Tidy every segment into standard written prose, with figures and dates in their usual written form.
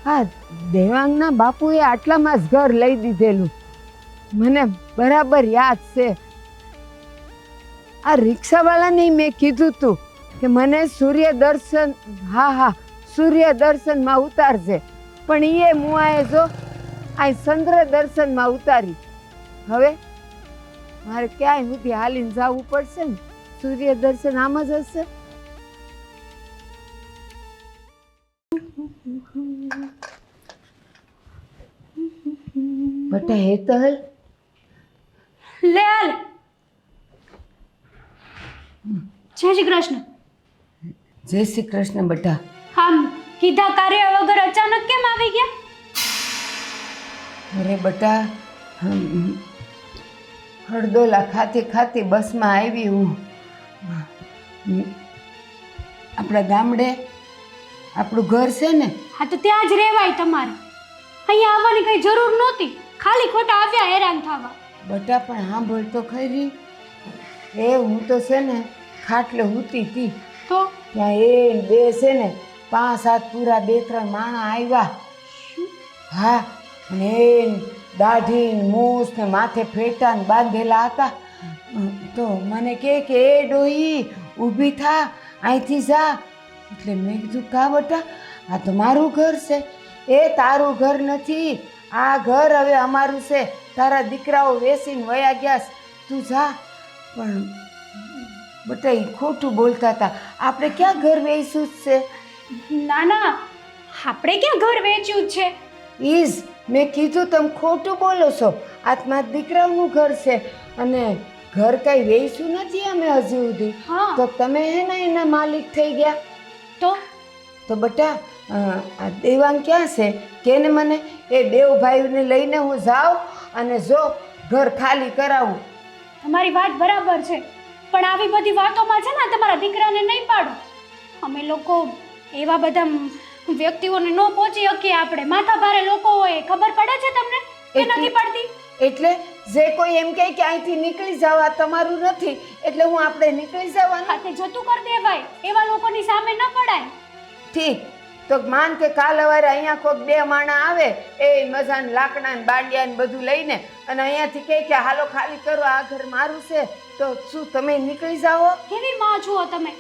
હા, દેવાંગના બાપુએ આટલામાં જ ઘર લઈ દીધેલું, મને બરાબર યાદ છે. આ રિક્ષાવાળાને મેં કીધું તું કે મને સૂર્ય દર્શન, હા સૂર્ય દર્શનમાં ઉતારશે, પણ એ મુઆએ જો આ ચંદ્ર દર્શનમાં ઉતારી. હવે મારે ક્યાંય સુધી હાલીને જવું પડશે ને, સૂર્ય દર્શન આમ જ હશે. બટા હેતલ, લે હાલ. જય શ્રી કૃષ્ણ. જય શ્રી કૃષ્ણ બટા. આમ કીધા કાર્ય વગર અચાનક કેમ આવી ગયા? અરે બટા, હળદોલા ખાતી ખાતી બસમાં આવી હું. આપણા ગામડે આપણું ઘર છે ને. હા તો ત્યાં જ રહેવાય તમારે. અહીંયા આવવાની કઈ જરૂર નહોતી, ખાલી ખોટા આવ્યા હેરાન થવા. બટા પણ સાંભળ તો ખરી, એ હું તો છે ને ખાટલે હૂતી હતી, તો ત્યાં એ બે છે ને 5-7 પૂરા 2-3 માણા આવ્યા. હા, અને એ દાઢી મૂછ ને માથે ફેટા ને બાંધેલા હતા. તો મને કે એ ડોહી ઊભી થા, અહીંથી જા. એટલે મેં કીધું કા બટા, આ તો મારું ઘર છે. એ તારું ઘર નથી, આ ઘર હવે અમારું છે. તારા દીકરાઓ વેસીને વયા ગયા, તું જા. પણ બટા એ ખોટું બોલતા હતા, આપણે ક્યાં ઘર વેચવું જ છે? ના ના, આપણે ક્યાં ઘર વેચ્યું જ છે? મેં કીધું તમે ખોટું બોલો છો, આત્મા દીકરાનું ઘર છે અને ઘર કઈ વેચવું નથી અમે હજુ સુધી. હા. તો તમે હે ને એના માલિક થઈ ગયા. તો બટા આ દેવાંગ ક્યાં છે કે ને મને, એ દેવ ભાઈને લઈને હું જાઉં અને જો ઘર ખાલી કરાવું. તમારી વાત બરાબર છે, પણ આવી બધી વાતોમાં છે ને તમારા દીકરાને નહીં પાડો. અમે લોકો એવા બધા વ્યક્તિઓને ન પહોંચી શકીએ. આપણે માથા ભારે લોકો હોય, ખબર પડે છે તમને કે નથી પડતી? એટલે જે કોઈ એમ કહે કે અહીંથી નીકળી જાવ, આ તમારું નથી, એટલે હું આપણે નીકળી જવાનું. હાથે જતું કરી દેવાય, એવા લોકોની સામે ન પડાય. ઠીક, તો માન કે કાલ સવારે અહીંયા કોઈક 2 માણા આવે, એ મજાન લાકડા ને બાંડિયા ને બધું લઈને અને અહીંયાથી કહે કે હાલો ખાલી કરો, આ ઘર મારું છે, તો શું તમે નીકળી જાઓ? કેવી માં છો તમે?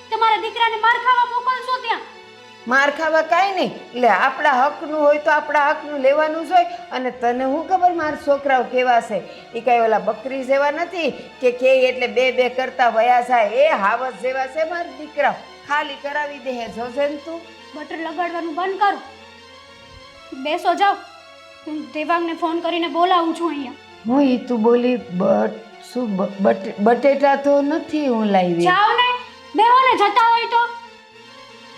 તમારા દીકરાને માર ખાવા મોકલશો ત્યાં? માર ખાવા કાંઈ નહીં, એટલે આપણા હકનું હોય તો આપણા હકનું લેવાનું જ હોય. અને તને શું ખબર મારા છોકરાઓ કેવા છે? એ કાંઈ ઓલા બકરી જેવા નથી કે એટલે બે કરતા વયા જાય. એ હાવસ જેવા છે મારા દીકરા. ખાલી કરાવી દે જોજે ને તું. બટર લગાડવાનું બંધ કરો, બેસો જાઓ. હું દેવાંગને ફોન કરીને બોલાવું છું અહીંયા. હું ઈ તું બોલી બટેટા તો નથી હું લાવી. જાઓ ને, બેહો ને, જતા હોય તો.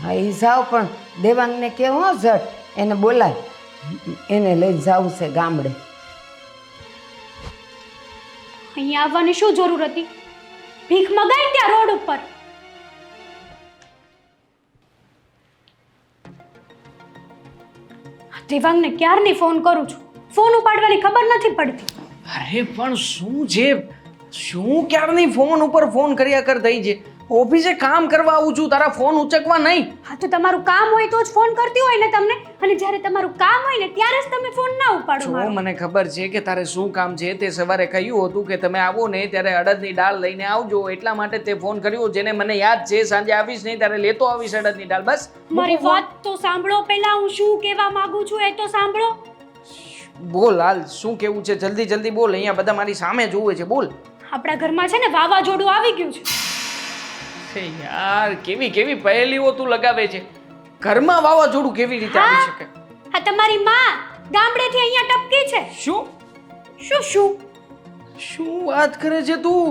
હા એ જાવ, પણ દેવાંગને કેવો ઝટ, એને બોલાય, એને લઈને જવું છે ગામડે. અહીંયા આવવાની શું જરૂર હતી? ભીખ મગાઈ ત્યાં રોડ ઉપર. દેવાંગને ક્યારની ફોન કરું છું, ફોન ઉપાડવાની ખબર નથી પડતી. અરે પણ શું ક્યારની ફોન ઉપર ફોન કર્યા કર થઈ છે? ઓફિસે કામ કરવા આવું છું, તારા ફોન ઉચકવા નહીં. હા તો તમારું કામ હોય તો જ ફોન કરતી હોય ને તમને, અને જ્યારે તમારું કામ હોય ને ત્યારે જ તમે ફોન ના ઉપાડો મારો. મને ખબર છે કે તારે શું કામ છે. તે સવારે કહ્યું હતું કે તમે આવો ને ત્યારે અડદની દાળ લઈને આવજો, એટલા માટે તે ફોન કર્યો. જેને મને યાદ છે સાંજે આવીશ નહીં ત્યારે લેતો આવીશ અડદની દાળ. બસ મારી વાત તો સાંભળો પહેલા, હું શું કહેવા માંગુ છું એ તો સાંભળો. બોલ હાલ, શું કેવું છે? જલ્દી બોલ, અહીંયા બધા મારી સામે જોવે છે. બોલ. આપણા ઘરમાં છે ને વાવાઝોડું આવી ગયું છે. યાર કેવી પહેલીઓ તું લગાવે છે. ઘરમાં વાવાઝોડું કેવી રીતે આવી શકે? આ તમારી માં ગામડેથી અહીંયા ટપકી છે. શું વાત કરે છે તું?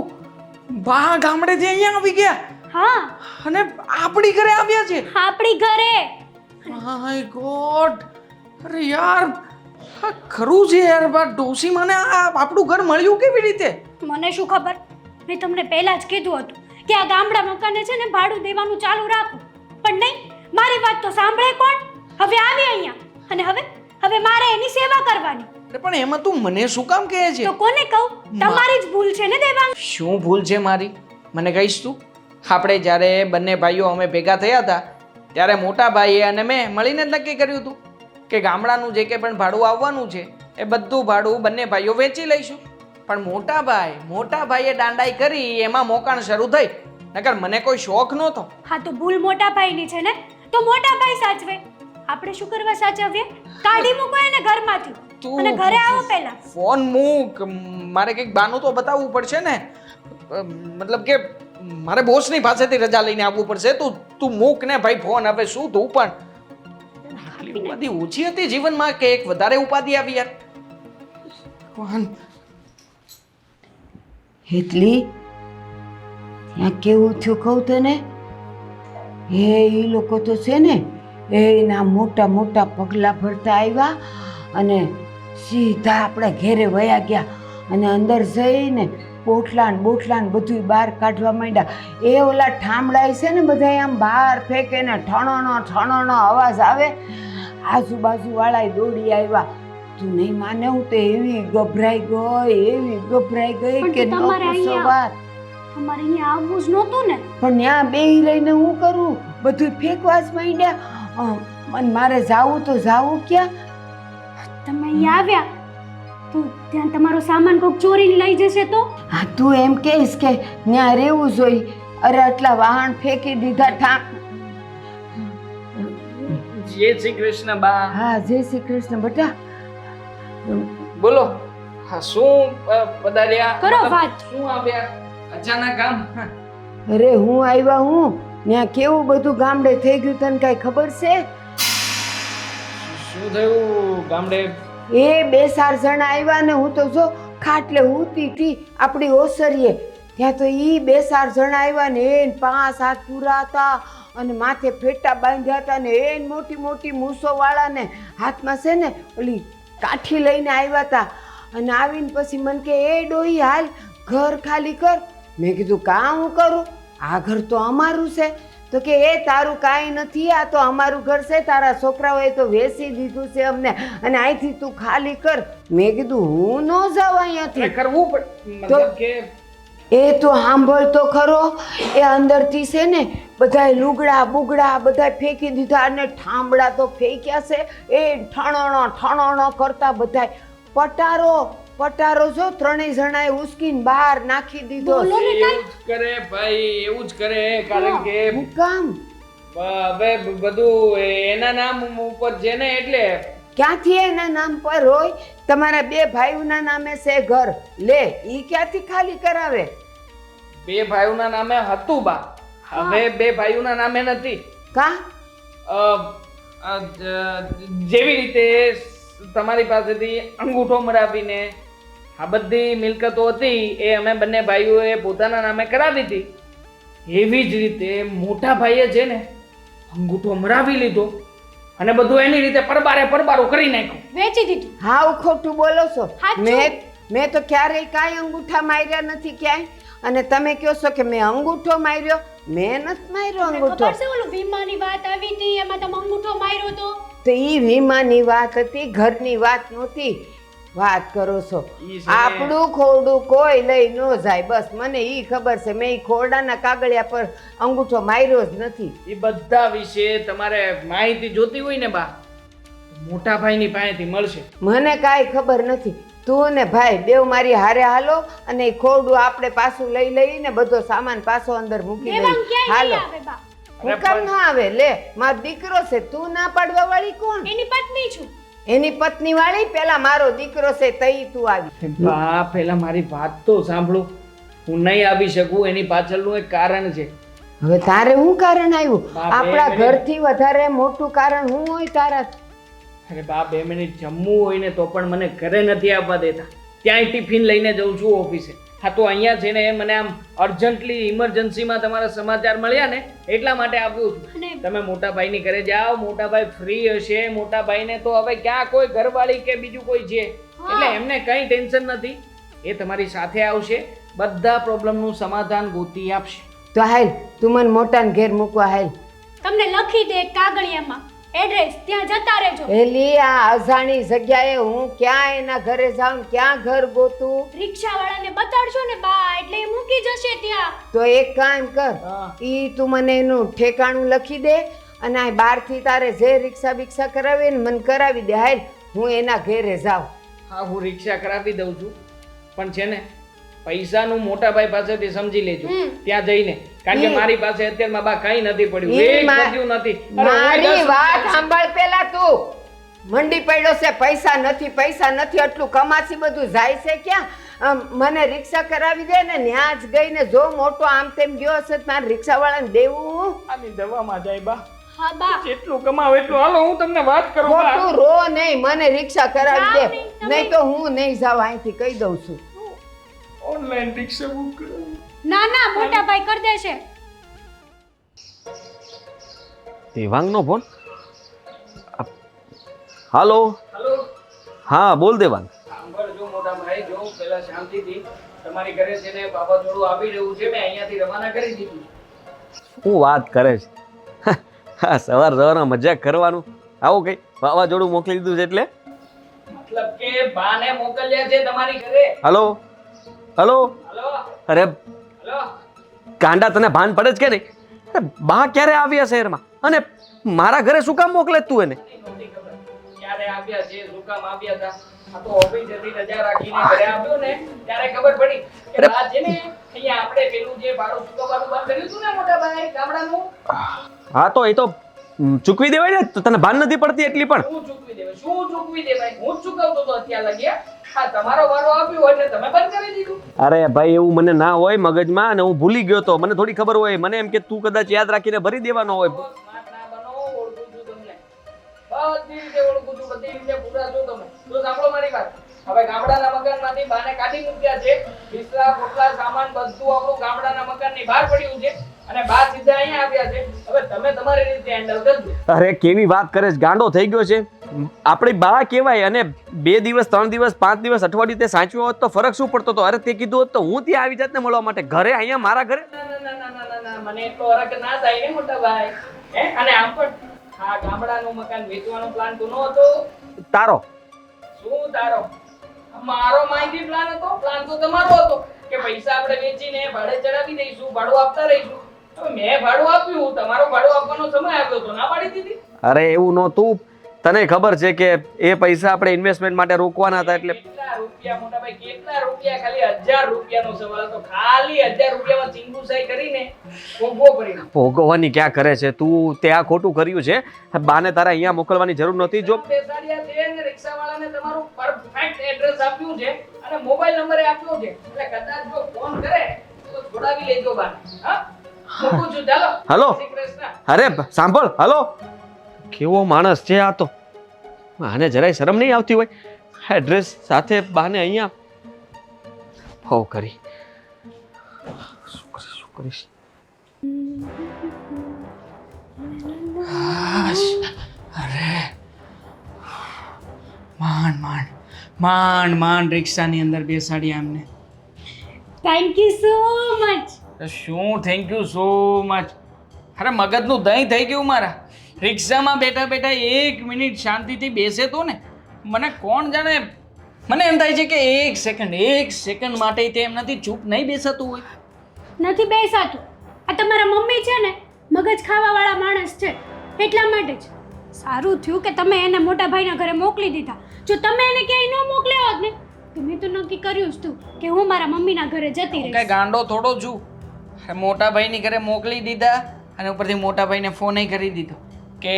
બા ગામડેથી અહીંયા આવી ગયા? હા. અને આપણી ઘરે આવ્યા છે? આપણી ઘરે. માય ગોડ, અરે યાર આ ખરું છે યાર. બા ડોસી મને આપણું ઘર મળ્યું કેવી રીતે? મને શું ખબર, મેં તમને પહેલા જ કીધું હતું કે આ ગામડા મકાને છે ને ભાડું દેવાનું ચાલુ રાખો, પણ નહીં. મારી વાત તો સાંભળે કોણ? હવે આવી અહીંયા અને હવે મારે એની સેવા કરવાની. પણ એમાં તું મને શું કામ કહે છે? તો કોને કહું? તમારી જ ભૂલ છે ને દેવાંગ. શું ભૂલ છે મારી? મને કહીશ તું? આપણે જ્યારે બંને ભાઈઓ અમે ભેગા થયા હતા ત્યારે મોટા ભાઈએ અને મેં મળીને જ નક્કી કર્યું હતું કે ગામડાનું જે કે પણ ભાડું આવવાનું છે એ બધું ભાડું બંને ભાઈઓ વેચી લઈશું. પણ મોટા ભાઈએ દાંડાઈ કરી એમાં મોકાણ શરૂ થઈ. નકર મને કોઈ શોખ નહોતો. હા તો ભૂલ મોટા ભાઈની છે ને, તો મોટા ભાઈ સાચવે. આપણે શું કરવા સાચવીએ? કાઢી મૂકો એને ઘરમાંથી અને ઘરે આવો પહેલા. ફોન મૂક, મારે કંઈક બાનું તો બતાવવું પડશે ને. મતલબ કે મારે બોસની પાસેથી રજા લઈને આવવું પડશે. તું મૂક ને ભાઈ ફોન. હવે શું તું પણ આટલી ઉપાધિ ઓછી હતી જીવનમાં કે એક વધારે ઉપાધિ આવી યાર. ભગવાન. એટલી ત્યાં કેવું થયું કહું તને? એ લોકો તો છે ને એના મોટા મોટા પગલાં ભરતા આવ્યા અને સીધા આપણા ઘેરે વયા ગયા અને અંદર જઈને બોટલાન બધું બહાર કાઢવા માંડ્યા. એ ઓલા ઠામડાય છે ને બધા આમ બહાર ફેંકે ને ઠણોનો અવાજ આવે. આજુબાજુવાળાએ દોડી આવ્યા. તું નહીં માને, હું તો એવી ગભરાઈ ગઈ કે ન પૂછો વાત. તમારે અહીંયા આવવું જ નહોતું ને. પણ ત્યાં બેહી રહીને હું કરું? બધું ફેંકવા જ માંડ્યા. અને મારે જાવું તો જાવું ક્યાં? તમે અહીંયા આવ્યા તો ત્યાં તમારો સામાન કોઈક ચોરીને લઈ જશે તો? હા, તું એમ કહીશ કે ત્યાં રહેવું જોઈએ? અરે આટલા વાહન ફેંકી દીધા. જય શ્રી કૃષ્ણ બા. હા, જય શ્રી કૃષ્ણ બેટા. બોલો. હા, શું પધાર્યા? કરો વાત. શું આવ્યા અચાનક આમ? અરે હું આવ્યા ત્યાં કેવું બધું ગામડે થઈ ગયું તને કઈ ખબર છે? શું થયું ગામડે? એ 2-4 જણા આવ્યા ને હું તો જો ખાટલે ઊતી હતી આપણી ઓસરીએ. ત્યાં તો 2-4 જણા આવ્યા ને એ 5 હાથ પૂરા હતા અને માથે ફેટા બાંધ્યા હતા ને એ મોટી મોટી મૂસો વાળા ને હાથમાં છે ને ઓલી કાઠી લઈને આવ્યા હતા. અને આવીને પછી મને કે એ ડોહી હાલ ઘર ખાલી કર. મેં કીધું કાં હું કરું? આ ઘર તો અમારું છે. તો કે એ તારું કાંઈ નથી, આ તો અમારું ઘર છે, તારા છોકરાઓએ તો વેચી દીધું છે અમને અને અહીંથી તું ખાલી કર. મેં કીધું હું ન જાઉં અહીંયાથી. કરવું પડે મતલબ કે એ તો સાંભળ તો ખરો. એ અંદરથી છે ને બધાય લુગડા બુગડા બધાય ફેંકી દીધા અને ઠામડા તો ફેંક્યા છે. એ ઠણોણો કરતા બધાય પટારો જો 3 જણાએ ઉસકીને બહાર નાખી દીધો. બોલો ને એવું જ કરે ભાઈ, એવું જ કરે. કારણ કે હું કામ હવે બધું એના નામ ઉપર છે ને એટલે ક્યાંથી એના નામ પર હોય? તમારા 2 ભાઈઓના નામે છે ઘર. લે ઈ ક્યાંથી ખાલી કરાવે? 2 ભાઈઓના નામે હતું બા. હવે 2 ભાઈઓના નામે નથી. કા જેવી રીતે તમારી પાસેથી અંગૂઠો મરાવીને આ બધી મિલકતો હતી એ અમે બંને ભાઈઓએ પોતાના નામે કરાવી હતી, એવી જ રીતે મોટા ભાઈએ છે ને અંગૂઠો મરાવી લીધો અને બધું એની રીતે પરબારું કરી નાખ્યું, વેચી દીધું. હાવ ખોટું બોલો છો. સાચું. મેં તો ક્યારેય કાંઈ અંગૂઠા માર્યા નથી ક્યાંય. અને તમે કહો છો કે મેં અંગૂઠો માર્યો. મેં નથી માર્યો અંગૂઠો. ખબર છે ઓલું વીમાની વાત આવી હતી એમાં તમે અંગૂઠો માર્યો તો? તો ઈ વીમાની વાત હતી, ઘરની વાત નહોતી. વાત કરો છો. આપણું ખોરડું કોઈ લઈ ન જાય, બસ મને ઈ ખબર છે. મેં ઈ ખોરડાના કાગળિયા પર અંગૂઠો માર્યો જ નથી. એ બધા વિશે તમારે માહિતી જોતી હોય ને બા, મોટા ભાઈની પાસેથી મળશે. મને કાંઈ ખબર નથી. તું ને ભાઈ બેવ મારી હારે હાલો અને ઈ ખોરડું આપણે પાછું લઈ લઈને બધો સામાન પાછો અંદર મૂકી દેવાંગ દઈએ. ક્યાંય હાલો. નહીં આવે બા. હું કામ ન આવે? લે મારો દીકરો છે, તું ના પાડવા વાળી કોણ? એની પત્ની છું. એની પત્ની વાળી? પેલા મારો દીકરો છે તઈ તું આવી. બા પહેલા મારી વાત તો સાંભળો. હું નહીં આવી શકું એની પાછળનું એક કારણ છે. હવે તારે શું કારણ આવ્યું? બા, બે આપણા મિનિટ. ઘરથી વધારે મોટું કારણ શું હોય તારા? અરે બા 2 મિનિટ જમવું હોય ને તો પણ મને ઘરે નથી આવવા દેતા. ત્યાંય ટિફિન લઈને જઉં છું ઓફિસે. હા તો અહીંયા છે ને મને આમ અર્જન્ટલી ઇમરજન્સીમાં તમારા સમાચાર મળ્યા ને એટલા માટે આવ્યો છું. અને તમે મોટા ભાઈની ઘરે જાઓ, મોટા ભાઈ ફ્રી હશે. મોટા ભાઈને તો હવે ક્યાં કોઈ ઘરવાળી કે બીજું કોઈ છે એટલે એમને કંઈ ટેન્શન નથી. એ તમારી સાથે આવશે, બધા પ્રોબ્લેમનું સમાધાન ગોતી આપશે. તો હાલ તું મને મોટાને ઘેર મૂકવા હાલ. તમને લખી દે એક કાગળિયામાં એડ્રેસ, ત્યાં જતા રહેજો. એલી આ અજાણી જગ્યાએ હું ક્યાં એના ઘરે જાઉં, ક્યાં ઘર ગોતું? રિક્ષાવાળાને બતાડશો ને બા એટલે એ મૂકી જશે ત્યાં. તો એક કામ કર, હા. ઈ તું મને એનું ઠેકાણું લખી દે અને આ બહારથી તારે જે રિક્ષા બિક્ષા કરાવી ને મને કરાવી દે. હાલ હું એના ઘેરે જાઉં. હા હું રિક્ષા કરાવી દઉં છું પણ છે ને પૈસાનું મોટા ભાઈ પાસેથી સમજી લેજો ત્યાં જઈને કારણ કે મારી પાસે અત્યારમાં બા કઈ નથી પડ્યું એક વધ્યું નથી. અરે હું મારી 10 વાત સાંભળ પેલા તું. મંડી પડ્યો છે પૈસા નથી એટલું કમાસી બધું જાય છે ક્યાં? મને રિક્ષા કરાવી દે ને ન્યા જ ગઈને જો મોટો આમ તેમ ગયો હશે તો મારે રિક્ષાવાળાને દેવું. આની દવામાં જાય બા હા બા જેટલું કમાવ એટલું હાલો હું તમને વાત કરું બા ખોટું રો નહીં, મને રિક્ષા કરાવી દે નહીં તો હું નહીં જાવ અહીંથી કહી દઉં છું. ઓનલાઈન રિક્ષા બુક કરાવી ના ના મોટા ભાઈ કરી દેશે. દેવાંગનો ફોન. હાલો. હાલો હા બોલ દેવાંગ. સાંભળજો મોટા ભાઈ જો પેલા શાંતિથી તમારી ઘરે છે ને વાવાઝોડું આવી રહ્યું છે મેં અહીંયાથી રવાના કરી દીધું. શું વાત કરે છે? હા સવારમાં મજાક કરવાનું. આવું કઈ વાવાઝોડું મોકલી દીધું છે એટલે? મતલબ કે બાને મોકલ્યા છે તમારી ઘરે. Hello hello. હાલો અરે હાલો કાંડા તને ભાન પડે છે કે નહીં? અરે બા ક્યારે આવ્યા શહેરમાં અને મારા ઘરે શું કામ મોકલે તું એને? નહોતી ખબર ક્યારે આવ્યા છે શું કામ આવ્યા હતા. આ તો ઓફિસેથી રજા રાખીને ઘરે આવ્યો ને ત્યારે ખબર પડી કે બા છે ને અહીંયા આપણે પેલું જે ભાડું ચૂકવવાનું બંધ કર્યું હતું ને મોટા ભાઈ ગામડાનું. હા તો એ તો ચૂકવી દેવાય ને. તો તને ભાન નથી પડતી એટલી પણ? શું ચૂકવી દેવાય હું જ ચૂકવતો તો અત્યારે લગ્યા. હા તમારો વારો આવ્યો એટલે તમે બંધ કરી દીધું. અરે ભાઈ એવું મને ના હોય મગજમાં અને હું ભૂલી ગયો તો મને થોડી ખબર હોય. મને એમ કે તું કદાચ યાદ રાખીને ભરી દેવાનો હોય. સ્માર્ટ ના બનો ઓળખું છું તમને બધી રીતે ઓળખું છું બધી રીતે પૂરા છો તમે. તો સાંભળો મારી વાત હવે ગામડાના મકાનમાંથી બાને કાઢી મૂક્યા છે. બિસ્તરા પોટલા સામાન બધું આપણું ગામડાના મકાનની બહાર પડ્યું છે અને બા સીધા અહીંયા આવ્યા છે. હવે તમે તમારી રીતે હેન્ડલ કરજો. અરે કેવી વાત કરે છે? ગાંડો થઈ ગયો છે. આપણી બા કહેવાય અને 2 દિવસ 3 દિવસ 5 દિવસ અઠવાડિયું તે સાચવ્યો હોત તો ફરક શું પડતો હતો? અરે તે કીધું હોત તો હું ત્યાં આવી જાત ને મળવા માટે. ઘરે અહીંયા મારા ઘરે ના મને એટલો હરખ ના થાય ને મોટા ભાઈ. હે અને આમ પણ હા ગામડાનું મકાન વેચવાનો પ્લાન તો નહોતો. તારો શું તારો? મારો માહિતી પ્લાન હતો. પ્લાન તો તમારો હતો કે પૈસા આપણે વેચીને ભાડે ચડાવી દઈશું ભાડું આપતા રહીશું. હવે મેં ભાડું આપ્યું તમારો ભાડું આપવાનો સમય આવ્યો તો ના પાડી દીધી. અરે એવું નહોતું. તને ખબર છે કે એ પૈસા આપણે ઇન્વેસ્ટમેન્ટ માટે રોકવાના હતા એટલે કેટલા રૂપિયા મોટા ભાઈ કેટલા રૂપિયા? ખાલી 1000 રૂપિયાનો સવાલ હતો. ખાલી 1000 રૂપિયામાં ચીંગુસાઈ કરીને ભોગવો પડી. ભોગવવાની ક્યાં કરે છે તું? તે આ ખોટું કર્યું છે. બાને તારે અહીંયા મોકલવાની જરૂર નહોતી. જો બેસાડ્યા છે ને રિક્ષાવાળાને તમારું પરફેક્ટ એડ્રેસ આપ્યું છે અને મોબાઈલ નંબર આપ્યો છે એટલે કદાચ જો ફોન કરે તો જોડાવી લેજો બાને. હા મૂકું છું ચાલો. હલો. શ્રી કૃષ્ણ. અરે સાંભળ. હલો. કેવો માણસ છે આ તો. આને જરાય શરમ નહીં આવતી હોય? એડ્રેસ સાથે બાને અહીંયા હો કરી. શું કરીશ? માંડ રિક્ષાની અંદર બેસાડ્યા એમને. Thank you so much. શું થેન્ક યુ સો મચ? અરે મગજનું દહીં થઈ ગયું મારા. રિક્ષામાં બેઠા બેઠા 1 મિનિટ શાંતિથી બેસે તો ને મને કોણ જાણે મને એમ થાય છે કે 1 સેકન્ડ માટે તે એમ નથી ચૂપ નહીં બેસાતું હોય. નથી બેસાતું. આ તમારા મમ્મી છે ને મગજ ખાવાવાળા માણસ છે એટલા માટે જ. સારું થયું કે તમે એને મોટા ભાઈના ઘરે મોકલી દીધા. જો તમે એને ક્યાંય ન મોકલ્યા હોત ને તો મેં તો નક્કી કર્યું જ તું કે હું મારા મમ્મીના ઘરે જતી કઈ રહીશ. ગાંડો થોડો છું. મોટા ભાઈની ઘરે મોકલી દીધા અને ઉપરથી મોટા ભાઈને ફોન કરી દીધો કે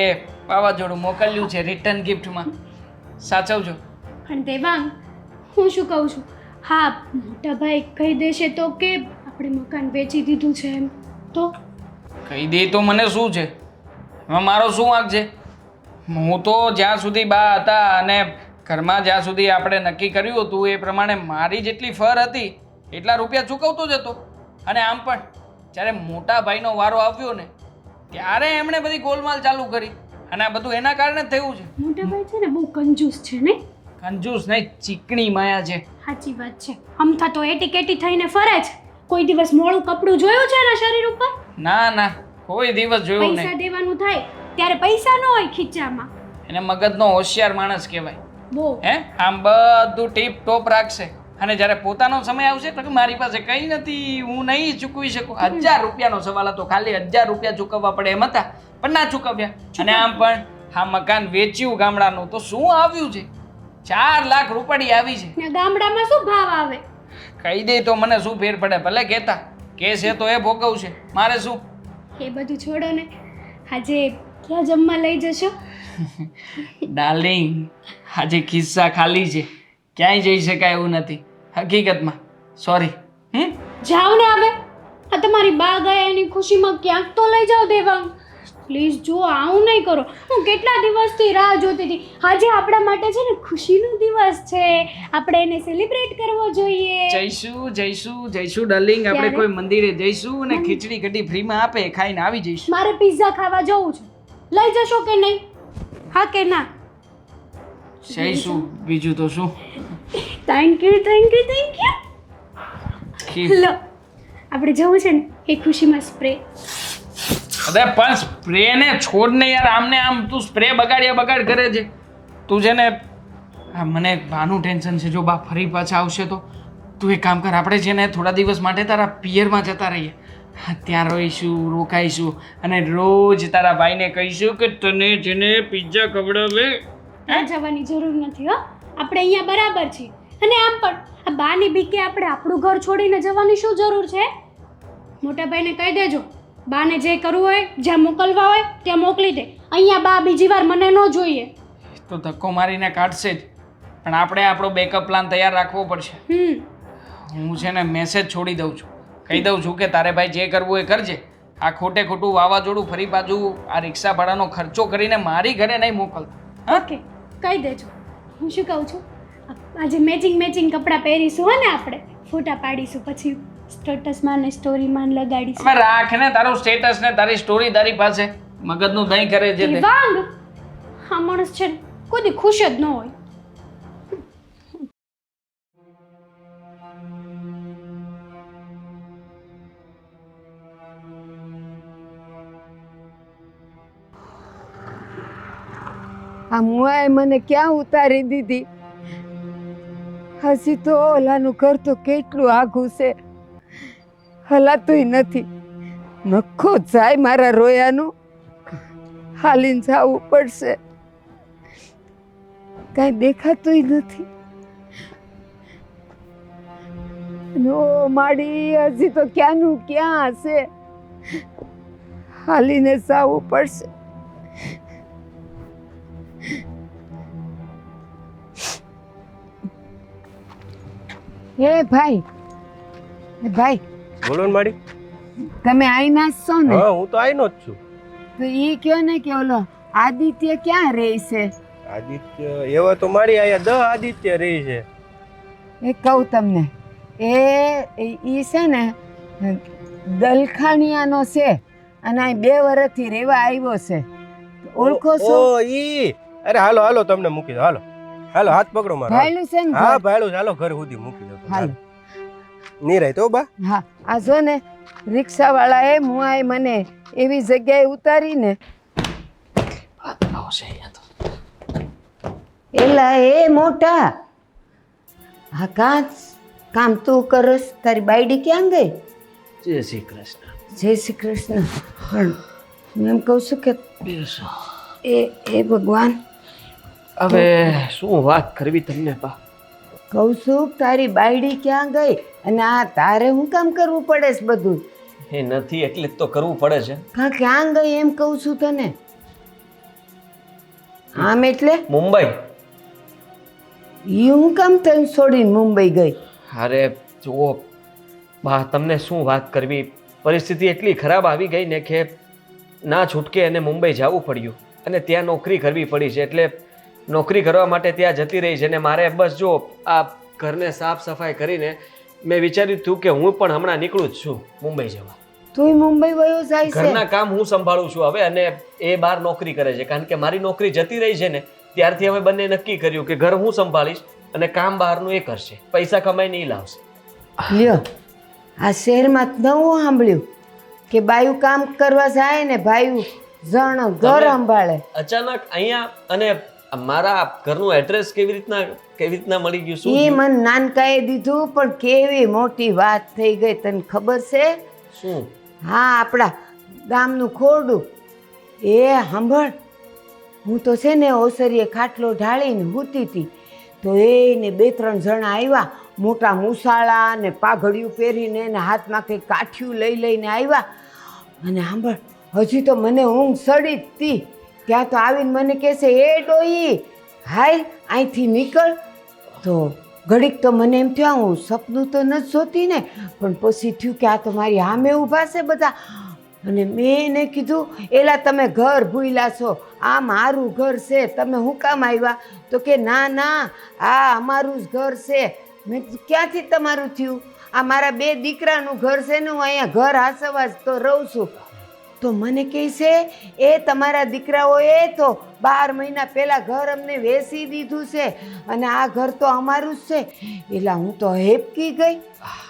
વાવાઝોડું મોકલ્યું છે રિટર્ન ગિફ્ટમાં સાચવજો. પણ દેવાંગ હું શું કહું છું હા મોટા ભાઈ કહી દેશે તો કે આપણે મકાન વેચી દીધું છે એમ તો કહી દે તો મને શું છે? એમાં મારો શું વાંક છે? હું તો જ્યાં સુધી બા હતા અને ઘરમાં જ્યાં સુધી આપણે નક્કી કર્યું હતું એ પ્રમાણે મારી જેટલી ફર હતી એટલા રૂપિયા ચૂકવતો જ હતો. અને આમ પણ જ્યારે મોટા ભાઈનો વારો આવ્યો ને ત્યારે એમણે બધી ગોલમાલ ચાલુ કરી અને આ બધું એના કારણે જ થયું છે. મોટા ભાઈ છે ને બહુ કંજૂસ છે ને. કંજૂસ નહીં ચીકણી માયા છે. સાચી વાત છે. અમથા તો એટી કેટી થઈને ફરે છે. કોઈ દિવસ મોળું કપડું જોયું છે એના શરીર ઉપર? ના કોઈ દિવસ જોયું નહીં. પૈસા દેવાનું થાય ત્યારે પૈસા ન હોય ખીચામાં. એને મગજનો હોશિયાર માણસ કહેવાય. બહુ હે આમ બધું ટીપ ટોપ રાખશે અને જ્યારે પોતાનો સમય આવશે તો કે મારી પાસે કંઈ નથી, હું નહીં ચૂકવી શકું. 1000 રૂપિયાનો સવાલ હતો, ખાલી 1000 રૂપિયા ચૂકવવા પડે એમ હતા, પણ ના ચૂકવ્યા. અને આમ પણ આ મકાન વેચ્યું ગામડાનું તો શું આવ્યું છે? 4 લાખ રૂપિયા આવી છે. ને ગામડામાં શું ભાવ આવે? કહી દે તો મને શું ફેર પડે? ભલે કહેતા કે છે તો એ ભોગવશે, મારે શું? એ બધું છોડો ને, આજે ક્યાં જમવા લઈ જશો? ડાર્લિંગ, આજે ખિસ્સા ખાલી છે, ક્યાંય જઈ શકાય એવું નથી હકીકતમાં. સોરી. જાઓ ને હવે, આ તમારી બા ગયા એની ખુશીમાં ક્યાંક તો લઈ જાઓ દેવાંગ. પ્લીઝ જો આવું નહીં કરો. હું કેટલા દિવસથી રાહ જોતી હતી. આજે આપણા માટે છે ને ખુશીનો દિવસ છે, આપણે એને સેલિબ્રેટ કરવો જોઈએ. જઈશું ડાર્લિંગ. આપણે કોઈ મંદિરે જઈશું અને ખીચડી કઢી ફ્રીમાં આપે, ખાઈને આવી જઈશું. મારે પિઝા ખાવા જવું છે, લઈ જશો કે નહીં? હા કે ના? જઈશું, બીજું તો શું. Thank you. લો, આપણે જવું છે ને એ ખુશીમાં સ્પ્રે. અરે પણ સ્પ્રે ને છોડ ને યાર, આમને આમ તું સ્પ્રે બગાડ કરે છે. તું છે ને, મને બાનું ટેન્શન છે. જો બા ફરી પાછા આવશે તો તું એક કામ કર, આપણે છે ને થોડા દિવસ માટે તારા પિયરમાં જતા રહીએ. ત્યાં રહીશું, રોકાઈશું અને રોજ તારા ભાઈને કહીશું કે તને જેને પિઝા ખવડાવે. ત્યાં જવાની જરૂર નથી હો, આપણે અહીંયા બરાબર છીએ. અને આમ પણ આ બાની બીકે આપણે આપણું ઘર છોડીને જવાની શું જરૂર છે? મોટા ભાઈને કહી દેજો, બાને જે કરવું હોય, જ્યાં મોકલવા હોય ત્યાં મોકલી દે. અહીંયા બા બીજી વાર મને ન જોઈએ. તો ધક્કો મારીને કાઢશે જ, પણ આપણે આપણો બેકઅપ પ્લાન તૈયાર રાખવો પડશે. હું છે ને મેસેજ છોડી દઉં છું, કહી દઉં છું કે તારે ભાઈ જે કરવું એ કરજે. આ ખોટું વાવાઝોડું ફરી પાછું આ રિક્ષા ભાડાનો ખર્ચો કરીને મારી ઘરે નહીં મોકલતા. ઓકે, કહી દેજો. હું શું કહું છું, આજે મેચિંગ કપડાં પહેરીશું હો ને, આપણે ફોટા પાડીશું, પછી સ્ટેટસમાં ને સ્ટોરીમાં લગાડીશું. હવે રાખ ને તારું સ્ટેટસ ને તારી સ્ટોરી તારી પાસે, મગજનું દહીં કરે છે તે. વાંગ, આ માણસ છે ને કોઈ દી ખુશ જ ન હોય. આ મુઆએ મને ક્યાં ઉતારી દીધી? હસી તો ઓલાનું ઘર તો કેટલું આઘું છે, હલાતુંય નથી. નખો જાય મારા રોયાનું, હાલીને જવું પડશે. કાંઈ દેખાતુંય નથી. નો માડી, હજી તો ક્યાંનું ક્યાં હશે, હાલીને જવું પડશે. હે ભાઈ, બોલો ને માડી. તમે આઈના જ છો ને? હા, હું તો આઈનો જ છું. તો ઈ કયો ને કે ઓલો આદિત્ય ક્યાં રહે છે? આદિત્ય એવા તો મારી આયા 10 આદિત્ય રહી છે. એ કહું તમને, ઈ છે ને દલખાણિયાનો છે અને આ 2 વર્ષથી રહેવા આવ્યો છે. ઓળખો છો? ઓ ઈ, અરે હાલો તમને મૂકી દો. હાલો હાથ પકડો મારો. ભાઈલું છે ને? હા ભાઈલું, ચાલો ઘર સુધી મૂકી દો. હાલો. નિરાય તો બા. હા, આ જો ને રિક્ષાવાળાએ મુઆએ મને એવી જગ્યાએ ઉતારીને, એલા એ મોટા, હા કામ તું કરસ? તારી બાયડી ક્યાં ગઈ? જય શ્રી કૃષ્ણ. જય શ્રી કૃષ્ણ. પણ હું એમ કહું છું કે એ ભગવાન, હવે શું વાત કરવી તમને બા? કહું છું તારી બાયડી ક્યાં ગઈ અને આ તારે શું કામ કરવું પડે છે બધું? એ નથી એટલે જ તો કરવું પડે છે. હા, ક્યાં ગઈ એમ કહું છું તને. આમ એટલે મુંબઈ. ઈ હું કામ તને છોડીને મુંબઈ ગઈ? અરે જુઓ બા, તમને શું વાત કરવી, પરિસ્થિતિ એટલી ખરાબ આવી ગઈ ને કે ના છૂટકે એને મુંબઈ જવું પડ્યું અને ત્યાં નોકરી કરવી પડી છે. એટલે નોકરી કરવા માટે ત્યાં જતી રહી છે ને મારે બસ જો આ ઘરને સાફ સફાઈ કરીને મેં વિચાર્યું હતું કે હું પણ હમણાં નીકળું જ છું મુંબઈ જવા. તું મુંબઈ વયો જાય છે? ઘરના કામ હું સંભાળું છું હવે અને એ બહાર નોકરી કરે છે. કારણ કે મારી નોકરી જતી રહી છે ને ત્યારથી અમે બંને નક્કી કર્યું કે ઘર હું સંભાળીશ અને કામ બહારનું એ કરશે, પૈસા કમાઈને એ લાવશે. લ્યો, આ શહેરમાં નવું સાંભળ્યું કે બાયું કામ કરવા જાય ને ભાઈયું જણ ઘર સંભાળે. અચાનક અહીંયા અને મારા ઘરનું એડ્રેસ કેવી રીતના મળી ગયું? શું એ થયું? મને નાનકાએ દીધું, પણ કેવી મોટી વાત થઈ ગઈ તને ખબર છે? શું? હા, આપણા ગામનું ખોરડું. એ સાંભળ, હું તો છે ને ઓસરીએ ખાટલો ઢાળીને સૂતી હતી, તો એને 2-3 જણા આવ્યા, મોટા મૂસાળા ને પાઘડિયું પહેરીને ને હાથમાં કંઈક કાઠિયું લઈને આવ્યા. અને સાંભળ, હજી તો મને ઊંઘ સડી જ હતી, ત્યાં તો આવીને મને કહેશે, એ ડોઈ હાલ અહીંથી નીકળ. તો ઘડીક તો મને એમ થયું હું સપનું તો નથી જોતી ને, પણ પછી થયું કે આ તો મારી સામે ઊભા છે બધા. અને મેં એને કીધું, એલા તમે ઘર ભૂલ્યા છો, આ મારું ઘર છે, તમે શું કામ આવ્યા? તો કે ના ના, આ અમારું જ ઘર છે. મેં કીધું ક્યાંથી તમારું થયું? આ મારા 2 દીકરાનું ઘર છે ને, હું અહીંયા ઘર હાસવા જ તો રહું છું. તો મને કહે છે, એ તમારા દીકરાઓએ તો 12 મહિના પહેલાં ઘર અમને વેચી દીધું છે અને આ ઘર તો અમારું જ છે. એટલે હું તો હેપકી ગઈ.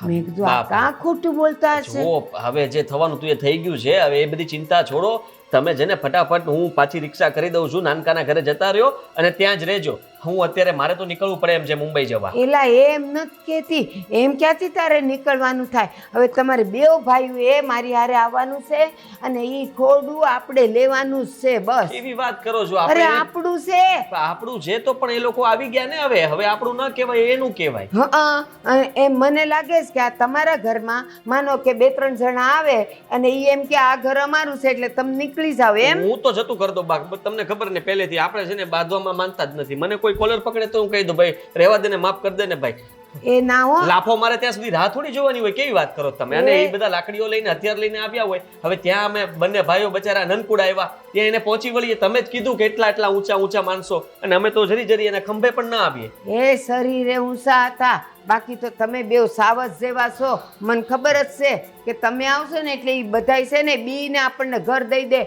મેં કીધું આ કાં ખોટું બોલતા હશે? જુઓ, હવે જે થવાનું હતું એ થઈ ગયું છે. હવે એ બધી ચિંતા છોડો. તમે જેને ફટાફટ હું પાછી રિક્ષા કરી દઉં છું, નાનકાના ઘરે જતા રહ્યો અને ત્યાં જ રહેજો. હું અત્યારે મારે તો નીકળવું પડે એમ છે મુંબઈ જવા. એલા એમ નથી કહેતી, એમ ક્યાંથી તારે નીકળવાનું થાય? હવે તમારે 2 ભાઈઓ એ મારી હારે આવવાનું છે અને એ ખોરડું આપણે લેવાનું જ છે, બસ. એવી વાત કરો છો? અરે આપણે આપણું છે. આપણું છે તો પણ એ લોકો આવી ગયા ને. હવે આપણું ન કહેવાય, એનું કહેવાય. હા, એમ મને લાગે છે કે આ તમારા ઘરમાં માનો કે 2-3 જણા આવે અને એ એમ કે આ ઘર અમારું છે એટલે તમે નીકળી જાવ એમ. હું તો જતું કરી દઉં. તમને ખબર ને પહેલેથી આપણે છે ને બાંધવામાં માનતા જ નથી. મને કોઈ કોલર પકડે તો હું કહી દઉં, ભાઈ રહેવા દે ને, માફ કરી દે ને ભાઈ. એ ના હો. લાફો મારે ત્યાં સુધી રાહ થોડી જોવાની હોય. કેવી વાત કરો તમે? અને એ બધા લાકડીઓ લઈને, હથિયાર લઈને આવ્યા હોય. હવે ત્યાં અમે બંને ભાઈઓ બચારા નનકુડા આવ્યા, ત્યાં એને પહોંચી વળીએ. તમે જ કીધું કે એટલા ઊંચા માણસો, અને અમે તો જરી એને ખંભે પણ ના આવીએ. એ શરીરે ઊંચા હતા, બાકી તો તમે 2 સાવજ જેવા છો. મને ખબર જ છે કે તમે આવશો ને એટલે એ બધાય છે ને બીને આપણને ઘર દઈ દે.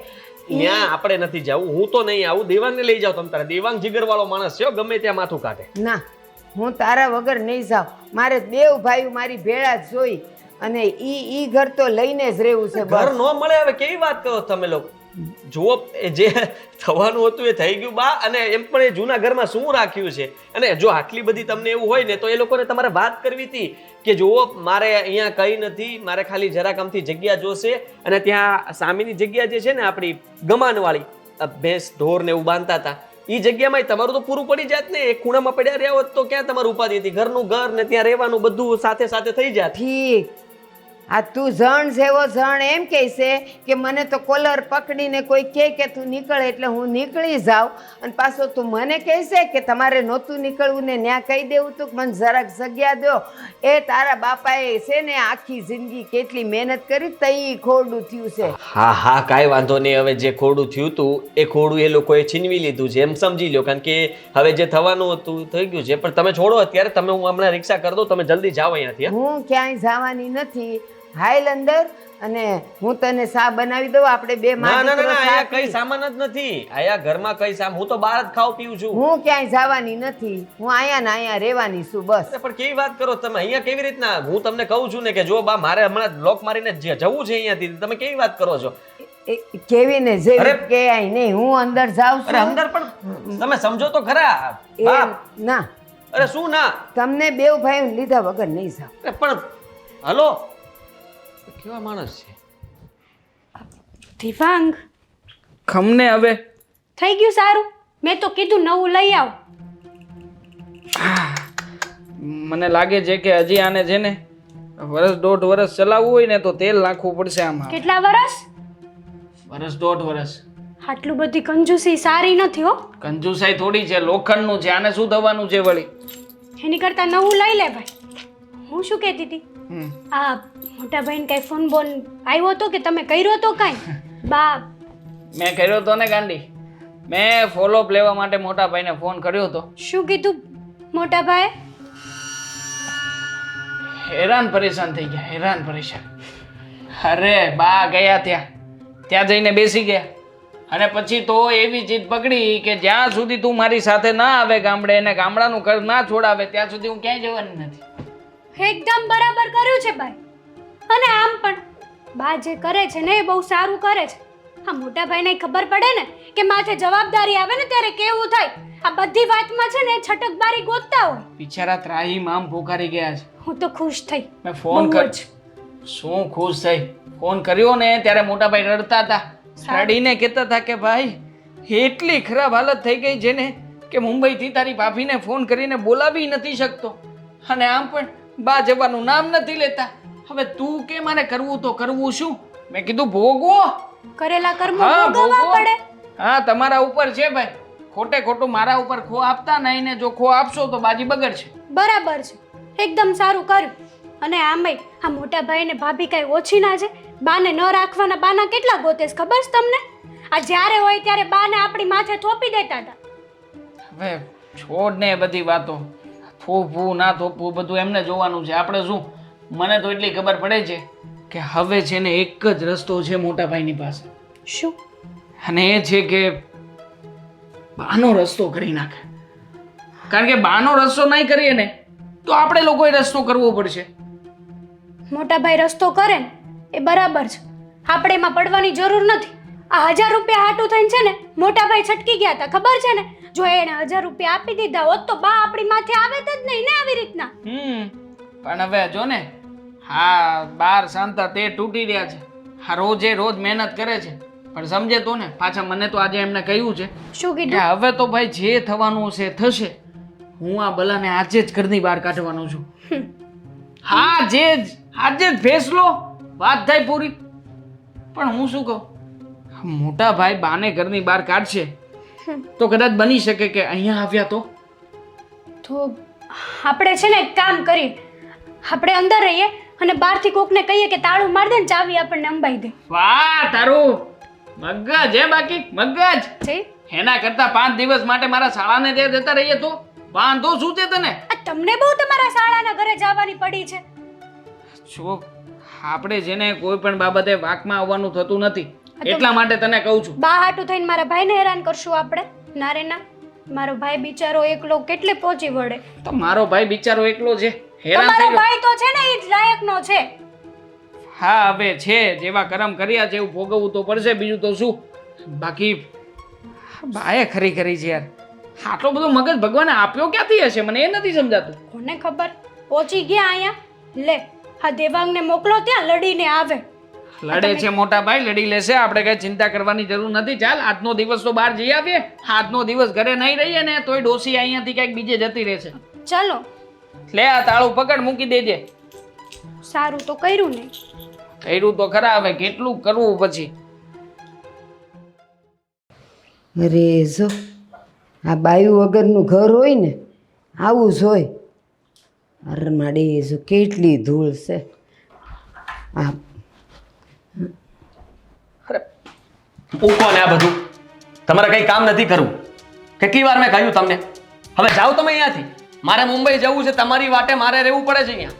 ત્યાં આપણે નથી જવું. હું તો નહીં આવું. દેવાંગને લઈ જાઓ તમે તારે. દેવાંગ જીગરવાળો માણસ છે, ગમે ત્યાં માથું કાઢે. ના, હું તારા વગર નહીં જાઉં. મારે 2 ભાઈઓ મારી ભેળા જ જોઈ અને ઈ ઘર તો લઈને જ રહેવું છે. ઘર ન મળે? હવે કેવી વાત કરો તમે લોકો? જુઓ, જે થવાનું હતું એ થઈ ગયું બા. અને એમ પણ એ જૂના ઘરમાં શું રાખ્યું છે? અને જો આટલી બધી તમને એવું હોય ને તો એ લોકોને તમારે વાત કરવી હતી કે જુઓ, મારે અહીંયા કંઈ નથી, મારે ખાલી જરાક આમથી જગ્યા જોશે. અને ત્યાં સામેની જગ્યા જે છે ને આપણી ગમાનવાળી, ભેંસ ઢોર ને એવું બાંધતા હતા, એ જગ્યામાં તમારું તો પૂરું પડી જાત ને. એક ખૂણામાં પડ્યા રહ્યા હોત તો ક્યાં તમારું ઉપાધિ હતી? ઘરનું ઘર ને ત્યાં રહેવાનું બધું સાથે સાથે થઈ જાત. ઠીક, આ તું જણ જેવો જણ એમ કહે છે કે મને તો કોલર પકડીને કોઈ કહે કે તું નીકળ એટલે હું નીકળી જાઉં, અને પાછો તું મને કહે છે કે તમારે નહોતું નીકળવું ને ત્યાં કહી દેવું તું કે મને જરાક જગ્યા દો. એ તારા બાપાએ છે ને આખી જિંદગી કેટલી મહેનત કરી તઈ ખોરડું થયું છે. હા, કાંઈ વાંધો નહીં. હવે જે ખોડું થયું હતું એ ખોડું એ લોકોએ છીનવી લીધું છે, એમ સમજી લો. કારણ કે હવે જે થવાનું હતું થઈ ગયું છે. પણ તમે છોડો અત્યારે. તમે હું હમણાં રિક્ષા કરી દઉં, તમે જલ્દી જાઓ અહીંયાથી. હું ક્યાંય જવાની નથી. હાલ અંદર અને હું તને ચા બનાવી દઉં. આપણે 2 ના, માણસો અહીંયા કઈ સામાન જ નથી. અહીંયા ઘરમાં કઈ સામાન? હું તો બહાર જ ખાવ પીઉં છું. હું ક્યાંય જવાની નથી. હું અહીંયા ને અહીંયા રહેવાની છું, બસ. પણ કેવી વાત કરો તમે? અહીંયા કેવી રીતના? હું તમને કહું છું ને કે જો બા, મારે હમણાં બ્લોક મારીને જવું છે અહીંયાથી. તમે કેવી વાત કરો છો? કેવી ને જેવી કે આઈ નહીં, હું અંદર જાઉં છું. અરે અંદર પણ તમે સમજો તો ખરા. બાપ, ના, અરે શું ના? તમને 2 ભાઈઓ લીધા વગર નહીં જાવ. પણ હલો, કેવા માણસ છે? દિવાંગ, ખમને હવે થઈ ગયું સારું. મેં તો કીધું નવું લઈ આવ. મને લાગે છે કે હજી આને છે ને 1.5 વર્ષ ચલાવવું હોય ને તો તેલ નાખવું પડશે આમાં. કેટલા વર્ષ? 1.5 વર્ષ. આટલું બધી કંજૂસી સારી નથી હો. કંજુસાઈ થોડી છે, લોખંડનું છે. આને શું થવાનું છે વળી? એની કરતા નવું લઈ લે ભાઈ. હું શું કહેતી હતી, આ મોટા ભાઈને કઈ ફોન બોન આવ્યો હતો કે તમે કર્યો તો કાંઈ? બા, મેં કર્યો તો ને ગાંડી. મેં ફોલોઅપ લેવા માટે મોટા ભાઈને ફોન કર્યો હતો. શું કીધું મોટા ભાઈ? હેરાન પરેશાન થઈ ગયા, હેરાન પરેશાન. અરે બા ગયા ત્યાં જઈને બેસી ગયા. અને પછી તો એવી જીદ પકડી કે જ્યાં સુધી તું મારી સાથે ના આવે ગામડે અને ગામડાનું ઘર ના છોડાવે ત્યાં સુધી હું ક્યાંય જવાની નથી. એકદમ બરાબર કર્યું છે ભાઈ. અને આમ પણ બા જે કરે છે ને એ બહુ સારું કરે છે. હા, મોટા ભાઈને ખબર પડે ને કે માથે જવાબદારી આવે ને ત્યારે કેવું થાય. આ બધી વાતમાં છે ને છટકબારી ગોતતા હોય. બિચારા ત્રાહીમ આમ પોકારી ગયા છે. હું તો ખુશ થઈ. મેં ફોન બહુ કર જ. શું ખુશ થઈ? ફોન કર્યો ને ત્યારે મોટા ભાઈ રડતા હતા. રડીને કહેતા હતા કે ભાઈ એટલી ખરાબ હાલત થઈ ગઈ છે ને કે મુંબઈથી તારી ભાભીને ફોન કરીને બોલાવી નથી શકતો, અને આમ પણ બા જવાનું નામ નથી લેતા. હવે તું કે મારે કરવું તો કરવું શું? મેં કીધું ભોગવો. કરેલા કર્મ હા, ભોગવવા ભોગવો. પડે. હા, તમારા ઉપર છે ભાઈ. ખોટે ખોટું મારા ઉપર ખો આપતા નહીં ને જો ખો આપશો તો બાજી બગડશે. બરાબર છે, એકદમ સારું કર્યું. અને આમેય આ મોટા ભાઈ ને ભાભી કઈ ઓછી ના છે. બાને ન રાખવાના બાના કેટલા ગોતેસ ખબર છે તમને? આ જ્યારે હોય ત્યારે બાને આપણી માથે થોપી દેતા હતા. હવે છોડ ને એ બધી વાતો. થોપવું ના થોપવું બધું એમને જોવાનું છે. આપણે શું? મને તો એટલી ખબર પડે છે કે હવે છે ને એક જ રસ્તો છે મોટા ભાઈની પાસે, શું? અને એ છે કે બાનો રસ્તો કરી નાખે. કારણ કે બાનો રસ્તો નહીં કરીએ ને તો આપણે લોકોએ રસ્તો કરવો પડશે. મોટા ભાઈ રસ્તો કરે ને એ બરાબર છે, આપણે એમાં પડવાની જરૂર નથી. આ 1000 રૂપિયા હાટું થઈને છે ને મોટા ભાઈ છટકી ગયા હતા ખબર છે ને? જો એને 1000 રૂપિયા આપી દીધા હોત તો બા આપણી માથે આવે જ નહીં ને આવી રીતના. પણ હવે જો ને, હા, બાર શાંતા તે તૂટી રહ્યા છે. હા, રોજે રોજ મહેનત કરે છે પણ સમજે તો ને. પાછા મને તો આજે એમને કહ્યું છે શું કે કીધું? હવે તો ભાઈ જે થવાનું છે થશે. હું આ બલાને આજે જ ઘરની બહાર કાઢવાનો છું. હા, આજે જ ફેસલો. વાત થાય પૂરી. પણ હું શું કહું, મોટા ભાઈ બાને ઘરની બહાર કાઢશે તો કદાચ બની શકે કે અહીંયા આવ્યા તો આપણે છે ને એક કામ કરીએ, આપણે અંદર રહીએ અને બહારથી કોકને કહીએ કે તાળું માર દે ને ચાવી આપણને અંબાઈ દે. વાહ, તારું મગજ હે. બાકી મગજ છે એના કરતા 5 દિવસ માટે મારા શાળાને ત્યાં જતા રહીએ તો વાંધો શું છે તને? આ તમને બહુ તમારા શાળાના ઘરે જવાની પડી છે. જો આપણે જેને કોઈ પણ બાબતે વાકમાં આવવાનું થતું નથી એટલા માટે તને કહું છું. બા હાટું થઈને મારા ભાઈને હેરાન કરશું આપણે? ના રે ના, મારો ભાઈ બિચારો એકલો કેટલે પહોંચી વળે. તો મારો ભાઈ બિચારો એકલો છે, હેરાન તમારો થઈ ગયો. ભાઈ તો છે ને એ જ લાયકનો છે. હા, હવે છે જેવા કર્મ કર્યા છે એવું ભોગવવું તો પડશે, બીજું તો શું. બાકી બાએ ખરી કરી છે યાર. આટલો બધો મગજ ભગવાને આપ્યો ક્યાંથી હશે? મને એ નથી સમજાતું. કોને ખબર? પહોંચી ગયા અહીંયા. લે, આ દેવાંગને મોકલો, ત્યાં લડીને આવે. લડે છે મોટા ભાઈ, લડી લેશે. આપણે કઈ ચિંતા કરવાની જરૂર નથી. ચાલ, આજનો દિવસ તો બહાર જઈ આવીએ. આજનો દિવસ ઘરે નહીં રહીએ ને તોય ડોસી અહીંયાથી ક્યાંક બીજે જતી રહેશે. ચાલો. લે, આ તાળું પકડ, મૂકી દેજે. સારું તો કર્યું નહીં. કર્યું તો ખરા, હવે કેટલું કરવું પછી. અરે જો આ બાયું વગરનું ઘર હોય ને આવું જ હોય. અરે માડી જો કેટલી ધૂળ છે. આ અરે મૂકો ને આ બધું. તમારે કંઈ કામ નથી કરવું. કેટલી વાર મેં કહ્યું તમને, હવે જાઓ તમે અહીંયાથી. મારે મુંબઈ જવું છે, તમારી વાટે મારે રહેવું પડે છે અહીંયા.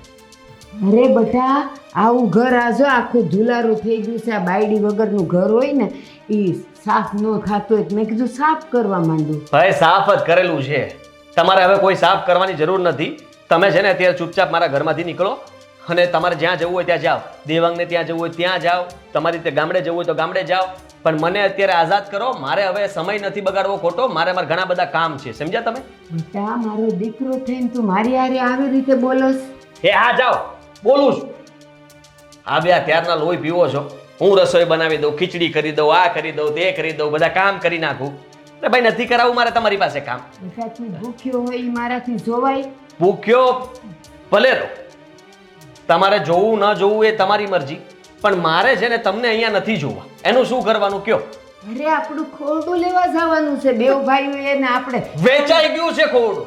અરે બટા, આવું ઘર આ જો આખું ધુલારું થઈ ગયું છે. આ બાયડી વગરનું ઘર હોય ને એ સાફ ન થતું હોય. મેં કીધું સાફ કરવા માંડું. ભાઈ સાફ જ કરેલું છે. તમારે હવે કોઈ સાફ કરવાની જરૂર નથી. તમે છે ને અત્યારે ચૂપચાપ મારા ઘરમાંથી નીકળો અને તમારે જ્યાં જવું હોય ત્યાં જાઓ. દેવાંગને ત્યાં જવું હોય ત્યાં જાઓ. તમારી રીતે ગામડે જવું હોય તો ગામડે જાઓ. પણ મને અત્યારે આઝાદ કરો. મારે હવે સમય નથી બગાડવો ખોટો. મારા ઘણા બધા કામ છે, સમજ્યા તમે? બેટા, મારો દીકરો થઈને તું મારી હારે આવી રીતે બોલોસ? એ હા, જાઓ, બોલું છું. આવ્યા ત્યારના લોહી પીવો છો. હું રસોઈ બનાવી દઉં, ખીચડી કરી દઉં, આ કરી દઉં, તે કરી દઉં, બધા કામ કરી નાખું. અરે ભાઈ, નથી કરાવવું મારે તમારી પાસે કામ. બેટા, તું ભૂખ્યો હોય એ મારાથી જોવાય? ભૂખ્યો ભલે રહો. તમારે જોવું ન જોવું એ તમારી મરજી, પણ મારે છે ને તમને અહીંયા નથી જોવા. એનું શું કરવાનું કયો? અરે આપણું ખોરડું લેવા જવાનું છે. બેવ ભાઈઓ એને આપણે વેચાઈ ગયું છે ખોડું.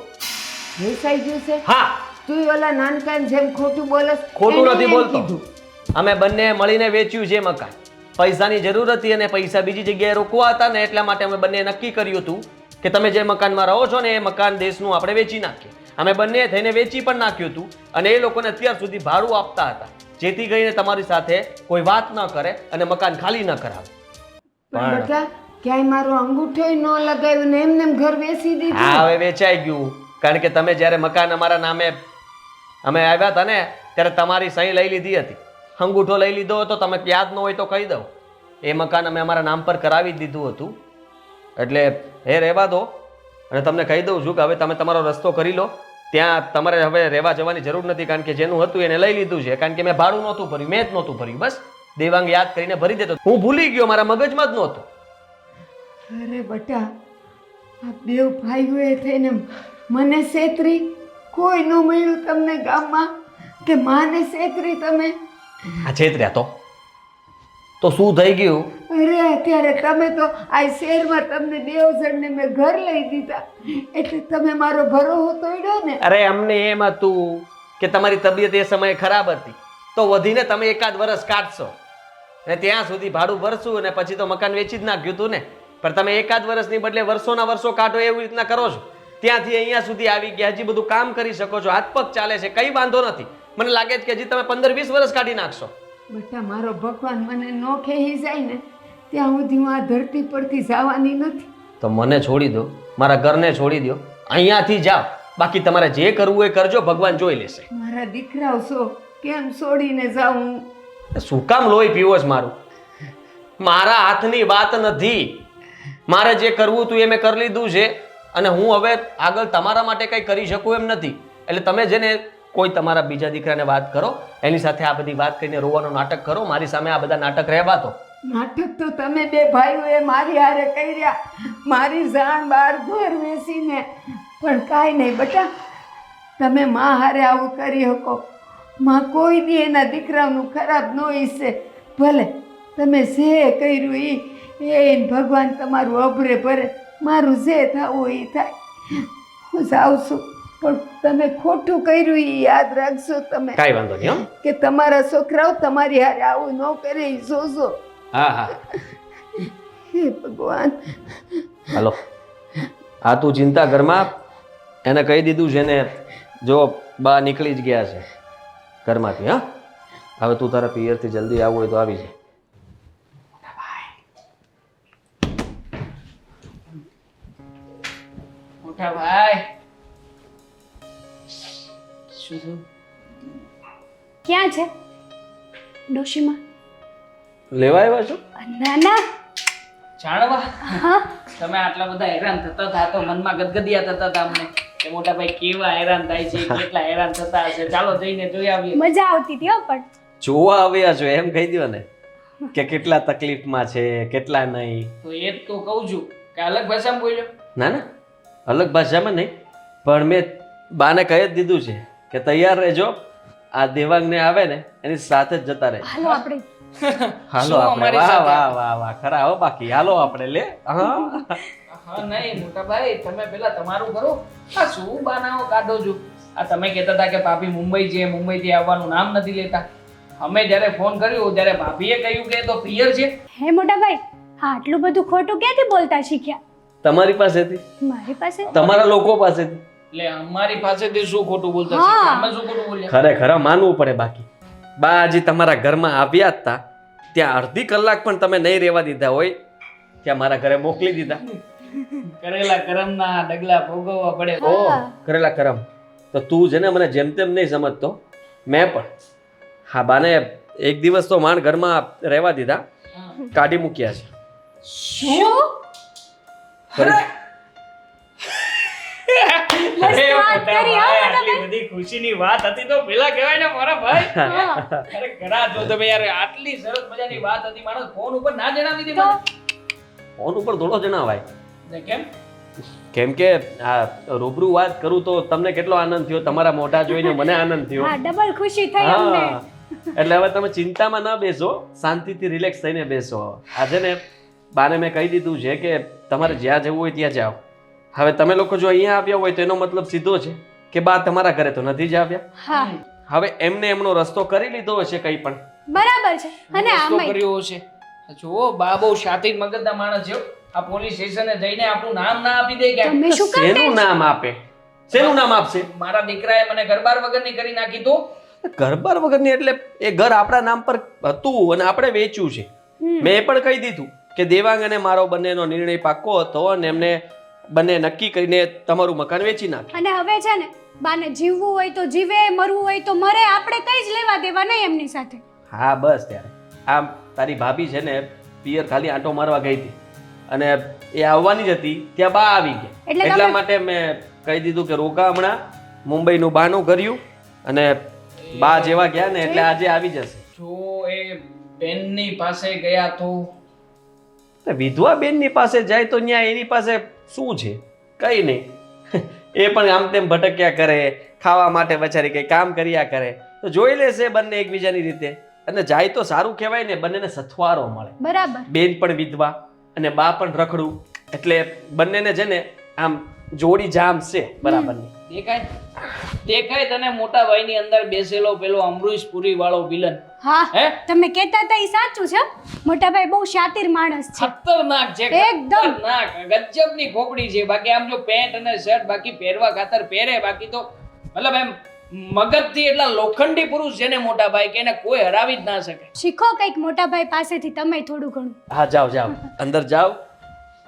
વેચાઈ ગયું છે. હા, તું ઓલા નાનકાન જેમ ખોટું બોલસ? ખોટું એને નથી એમ બોલતો. કીધું. અમે બંને મળીને વેચ્યું છે મકાન. પૈસાની જરૂર હતી અને પૈસા બીજી જગ્યાએ રોકવા હતા ને એટલા માટે અમે બંને નક્કી કર્યું હતું કે તમે જે મકાનમાં રહો છો ને એ મકાન દેશનું આપણે વેચી નાખીએ. અમે બંને થઈને વેચી પણ નાખ્યું હતું અને એ લોકોને અત્યાર સુધી ભાડું આપતા હતા, જેથી કરીને તમારી સાથે કોઈ વાત ન કરે અને મકાન ખાલી ન કરાવે. પણ બેટા, ક્યાંય મારો અંગૂઠો ન લગાવ્યું ને એમને એમ ઘર વેચી દીધું. હા, હવે વેચાઈ ગયું. કારણ કે તમે જ્યારે મકાન અમારા નામે અમે આવ્યા હતા ને ત્યારે તમારી સહી લઈ લીધી હતી. અંગૂઠો લઈ લીધો હતો. તમે યાદ ન હોય તો કહી દઉં, એ મકાન અમે અમારા નામ પર કરાવી દીધું હતું. એટલે એ રહેવા દો. અને તમને કહી દઉં છું કે હવે તમે તમારો રસ્તો કરી લો. ત્યાં તમારે હવે રહેવા જવાની જરૂર નથી, કારણ કે જેનું હતું એને લઈ લીધું છે. કારણ કે મેં ભાડું નહોતું ભર્યું, મેં જ નહોતું ભર્યું. બસ દેવાંગ યાદ કરીને ભરી દેતો. હું ભૂલી ગયો, મારા મગજમાં જ નહોતું. અરે બટા, આ બેવ ભાઈઓએ થઈને મને છેતરી. કોઈ ન મળ્યું તમને ગામમાં કે માને છેતરી તમે? આ છેતર્યા તો શું થઈ ગયું? અરે અત્યારે તમે તો આ શહેરમાં તમને દેવજણને મેં ઘર લઈ દીધા એટલે તમે મારો ભરોસો તોડ્યો ને. અરે અમને એમ હતું કે તમારી તબિયત એ સમયે ખરાબ હતી, તો વધીને તમે એકાદ વર્ષ કાઢશો અને ત્યાં સુધી ભાડું ભરશું અને પછી તો મકાન વેચી જ નાખ્યું હતું ને. પણ તમે એકાદ વર્ષની બદલે વર્ષોના વર્ષો કાઢો એવી રીતના કરો છો. ત્યાંથી અહીંયા સુધી આવી ગયા, હજી બધું કામ કરી શકો છો, હાથ પગ ચાલે છે, કઈ વાંધો નથી. મને લાગે છે કે હજી તમે 15-20 વર્ષ કાઢી નાખશો. બેટા મારો ભગવાન મને નો ખેહી જાય ને ત્યાં સુધી હું આ ધરતી પરથી જવાની નથી. તો મને છોડી દો, મારા ઘરને છોડી દો, અહીંયાથી જાઓ. બાકી તમારે જે કરવું હોય કરજો, ભગવાન જોઈ લેશે. મારા દીકરાઓ છો, કેમ છોડીને જાઉં? શું કામ લોહી પીવો છે મારું? મારા હાથની વાત નથી. મારે જે કરવું હતું એ મેં કરી લીધું છે અને હું હવે આગળ તમારા માટે કંઈ કરી શકું એમ નથી. એટલે તમે જેને કોઈ તમારા બીજા દીકરાને વાત કરો, એની સાથે આ બધી વાત કરીને રોવાનું નાટક કરો. મારી સામે આ બધા નાટક રહેવા દો. નાટક તો તમે બે ભાઈઓએ મારી હારે કર્યા, મારી જાણ બાર ઘર વેચીને. પણ કાંઈ નહીં બેટા, તમે માં હારે આવું કરી શકો. માં કોઈ દી એના દીકરાનું ખરાબ ન ઈચ્છે. ભલે તમે જે કર્યું એ ભગવાન તમારું અભરે ભરે. મારું જે થવું એ થાય. હું જાઉં છું, પણ તમે ખોટું કર્યું એ યાદ રાખજો. તમે કાંઈ વાંધો નહીં હો. કે તમારા છોકરાઓ તમારી હારે આવું ન કરે એ જોજો. હા હા હે ભગવાન. હાલો, આ તું ચિંતા ઘરમાં એને કહી દીધું છે ને, જો બા નીકળી જ ગયા છે ઘરમાંથી. હા, હવે તું તારા પિયરથી જલ્દી આવવું હોય તો આવી જાય. મોટા ભાઈ, શું થયું? ક્યાં છે ડોશીમાં? લેવા આવ્યા છો? ના ના. જાણવા હા, તમે આટલા બધા હેરાન થતા હતા તો મનમાં ગદગદિયા થતા હતા અમને કે મોટા ભાઈ કેવા હેરાન થાય છે, કેટલા હેરાન થતા હશે. ચાલો જઈને જોઈ આવીએ. મજા આવતી હતી હો. પણ જોવા આવ્યા છો એમ કહી દો ને, કે કેટલા તકલીફમાં છે, કેટલા નહીં. તો એ જ તો કહું છું કે અલગ ભાષામાં બોલ્યો. ના ના, અલગ ભાષામાં નહીં, પણ મેં બાને કહી જ દીધું છે કે તૈયાર રહેજો. આ દેવાંગને આવે ને એની સાથે જ જતા રહે. હાલો આપણે. હાલો શું આપણે. અમારી વાહ સાથે? વાહ વાહ વાહ, ખરા હો. બાકી હાલો આપણે લે. હા હા નહીં મોટા ભાઈ, તમે પેલા તમારું કરો. આ શું બાનાઓ કાઢો છો? આ તમે કહેતા હતા કે ભાભી મુંબઈ છે, મુંબઈથી આવવાનું નામ નથી લેતા. અમે જ્યારે ફોન કર્યો ત્યારે ભાભીએ કહ્યું કે એ તો પિયર છે. હે મોટા ભાઈ, હા આટલું બધું ખોટું ક્યાંથી બોલતા શીખ્યા? તમારી પાસેથી, મારી પાસે? તમારા લોકો પાસેથી. એટલે અમારી પાસેથી શું ખોટું બોલતા હા. શીખ્યા? અમે શું ખોટું બોલ્યા? ખરેખર માનવું પડે. બાકી બા હજી તમારા ઘરમાં આવ્યા જ હતા, ત્યાં અડધી કલાક પણ તમે નહીં રહેવા દીધા હોય, ત્યાં મારા ઘરે મોકલી દીધા. કરેલા કરમના ડગલા ભોગવવા પડે. ઓ કરેલા કરમ. તો તું છે ને મને જેમ તેમ નહીં સમજતો. મેં પણ હા બાને એક દિવસ તો માંડ ઘરમાં રહેવા દીધા, કાઢી મૂક્યા છે. શું? ખરી. મસ્ત અરે વાત મોટા કરી હો ભાઈ, મોટા આટલી ભાઈ. બધી ખુશીની વાત હતી તો પેલા કહેવાય ને મારા ભાઈ. હા. અરે કરા જો તમે યાર, આટલી સરસ મજાની વાત હતી, માણસ ફોન ઉપર ના જણાવી દે તો મને. ફોન ઉપર થોડો જણાવાય. ને કેમ? કેમ કે આ રૂબરૂ વાત કરું તો તમને કેટલો આનંદ થયો, તમારા મોઢા જોઈને મને આનંદ થયો. હા, ડબલ ખુશી થઈ અમને. હા, એટલે હવે તમે ચિંતામાં ન બેસો, શાંતિથી રિલેક્સ થઈને બેસો. આજે ને બાને મેં કહી દીધું છે કે તમારે જ્યાં જવું હોય ત્યાં જાઓ. હવે તમે લોકો જો અહીંયા આવ્યા હોય તો એનો મતલબ સીધો છે કે બા તમારા ઘરે તો નથી જ આવ્યા. હા, હવે એમને એમનો રસ્તો કરી લીધો હશે કંઈ પણ. બરાબર છે. અને રસ્તો આમાંય કર્યો હશે. જુઓ બા બહુ શાતિર મગજના માણસ છે. આ પોલીસ સ્ટેશને જઈને આપણું નામ ના આપી દે કે તમે શું કામ શેનું નામ આપે? શેનું નામ આપશે? મારા દીકરાએ મને ઘરબાર વગરની કરી નાખી તો ઘરબાર વગરની એટલે એ ઘર આપણા નામ પર હતું અને આપણે વેચ્યું છે. મેં એ પણ કહી દીધું કે દેવાંગ અને મારો બંનેનો નિર્ણય પાક્કો હતો અને એમને બંને નક્કી કરીને તમારું મકાન વેચી નાખ્યું. અને હવે છે ને બાને જીવવું હોય તો જીવે, મરવું હોય તો મરે. આપણે કઈ જ લેવા દેવા નહીં એમની સાથે. હા બસ ત્યારે આમ તારી ભાભી છે ને પિયર ખાલી આંટો મારવા ગઈ હતી અને એ આવવાની જ હતી ત્યાં બા આવી ગયા એટલે એટલા તમે- માટે મેં કહી દીધું કે રોકા હમણાં મુંબઈનું બાનું કર્યું અને બા જેવા ગયા ને એટલે આજે આવી જશે જો એ બેનની પાસે ગયા તો તો વિધવા બેનની પાસે જાય તો ત્યાં એની પાસે શું છે કઈ નહીં એ પણ આમ તેમ ભટક્યા કરે ખાવા માટે બચારી કંઈ કામ કર્યા કરે તો જોઈ લેશે બંને એકબીજાની રીતે અને જાય તો સારું કહેવાય ને બંનેને સથવારો મળે બરાબર બેન પણ વિધવા અને બા પણ રખડું એટલે બંનેને છે ને આમ જોડી જામ છે બરાબરની દેખાય તને મોટા ભાઈની અંદર બેસેલો પેલો અમરીશ પુરી વાળો વિલન હા હે તમે કહેતા હતા એ સાચું છે મોટાભાઈ બહુ શાતિર માણસ છે ખતરનાક છે એકદમ. ખતરનાક ગજબની ખોપડી છે બાકી આમ જો પેન્ટ અને શર્ટ બાકી પહેરવા ખાતર પહેરે બાકી તો મતલબ એમ મગજથી એટલા લોખંડી પુરુષ છે ને મોટા ભાઈ કે એને કોઈ હરાવી જ ના શકે શીખો કંઈક મોટાભાઈ પાસેથી તમે થોડું ઘણું હા જાઓ જાઓ અંદર જાઓ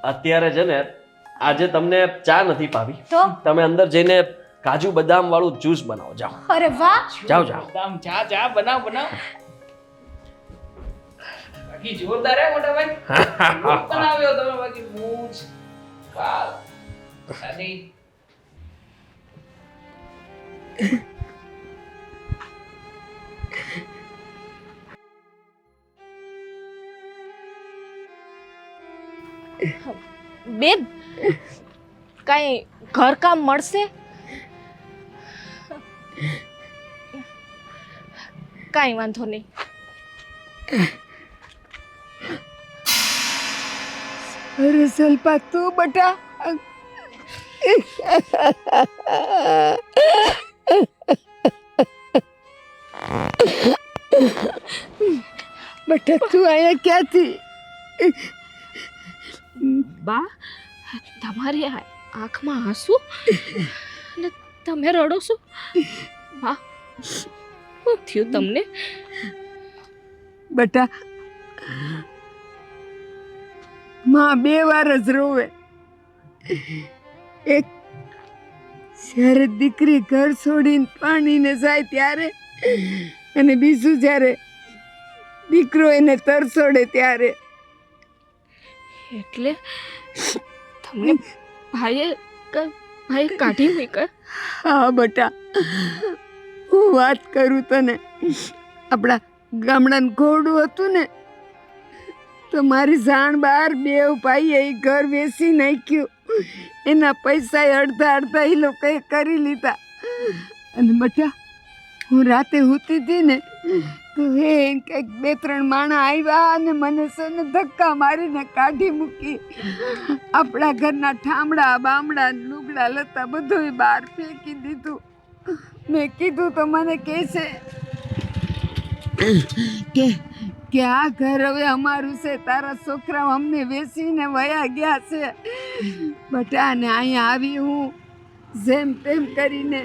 અત્યારે છે ને આજે તમને ચા નથી પાવી તો તમે અંદર જઈને કાજુ બદામ વાળું જ્યુસ બનાવો જાઓ અરે વાહ જાઓ જાઓ આમ ચા ચા બનાવ બાકી જોરદાર હે મોટા ભાઈ બનાવ્યો તમે બાકી મૂછ વાહ સાદી બેન કાંઈ ઘરકામ મળશે કાંઈ વાંધો નહીં અરે સલ્પા તું બટા બટા તું અહીંયા ક્યાંથી બા તમારી આંખમાં આંસુ ને તમે રડો છો બા શું થયું તમને બટા માં 2 વાર જ રોવે એક જ્યારે દીકરી ઘર છોડીને પાણીને જાય ત્યારે અને બીજું જ્યારે દીકરો એને તરસોડે ત્યારે એટલે તમને ભાઈએ કાઢી મૂક્યા હા બટા હું વાત કરું તને આપણા ગામડાનું ઘોડું હતું ને તો મારી જાણ બહાર 2 ભાઈએ એ ઘર વેચી નાખ્યું એના પૈસા અડધા અડધા એ લોકોએ કરી લીધા અને બટા હું રાતે સૂતી હતી ને તો હે કંઈક 2-3 માણા આવ્યા અને મને છે ને ધક્કા મારીને કાઢી મૂકી આપણા ઘરના ઠામડા બામડા લુગડા લતા બધું બહાર ફેંકી દીધું મેં કીધું તો મને કહે છે કે આ ઘર હવે અમારું છે તારા છોકરાઓ અમને વેચીને વયા ગયા છે બટા ને અહીંયા આવી હું જેમ તેમ કરીને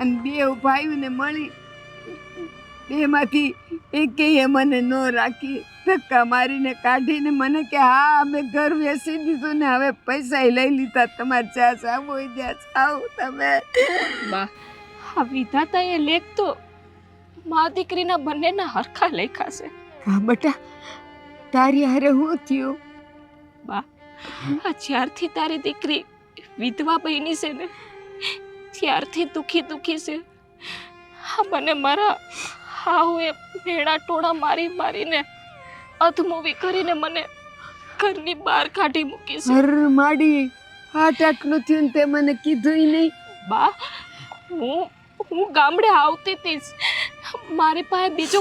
અને 2 ભાઈઓને મળી 2માંથી એકેય મને ન રાખી ધક્કા મારીને કાઢીને મને કે હા અમે ઘર વેચી દીધું ને હવે પૈસા લઈ લીધા તમારે જ્યાં જાવ હોય ત્યાં જાઓ તમે બા આ વિધાતાએ લેખ તો મા દીકરીના બંનેના હરખા લેખા છે હા બટા તારી હારે હું થયું બા આ જ્યારથી તારી દીકરી વિધવા બની છે ને ત્યારથી દુખી છે હા મને મારા હાઉએ ભેડા ટોળા મારીને અધમોવી કરીને મને ઘરની બહાર કાઢી મૂકી છે હર માડી હાટ આટલું થયું ને તે મને કીધું નહીં બા હું ગામડે આવતી હતી જ. મારી પાસે બીજો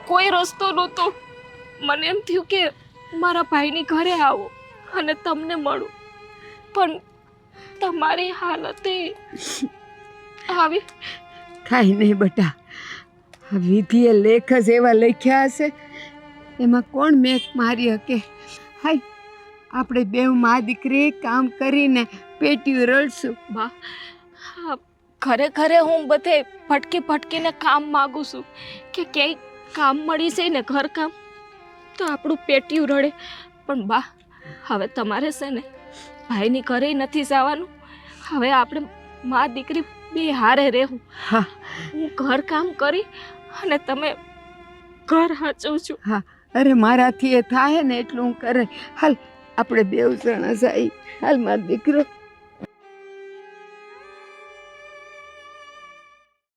કોઈ રસ્તો નહોતો મને એમ થયું કે મારા ભાઈની ઘરે આવો અને તમને મળું પણ તમારી હાલત આવી કાંઈ નહીં બટા આ વિધિએ લેખ જ એવા લખ્યા હશે એમાં કોણ મેક મારી શકે હાય આપણે 2 મા દીકરી કામ કરીને પેટીયું રળશું બા હા, ઘરે ઘરે હું બધે ફટકીને કામ માગું છું કે ક્યાંય કામ મળી જાય ને ઘરકામ તો આપણું પેટીયું રડે પણ બા હવે તમારે છે ને ભાઈની ઘરે નથી જવાનું હવે આપણે મા દીકરી 2 હારે રહેવું હા હું ઘરકામ કરી અને તમે ઘર હાચવું છું હા અરે મારાથી એ થાય ને એટલું હું કરે હાલ આપણે બેવ જણા સાઈ હાલ મારો દીકરો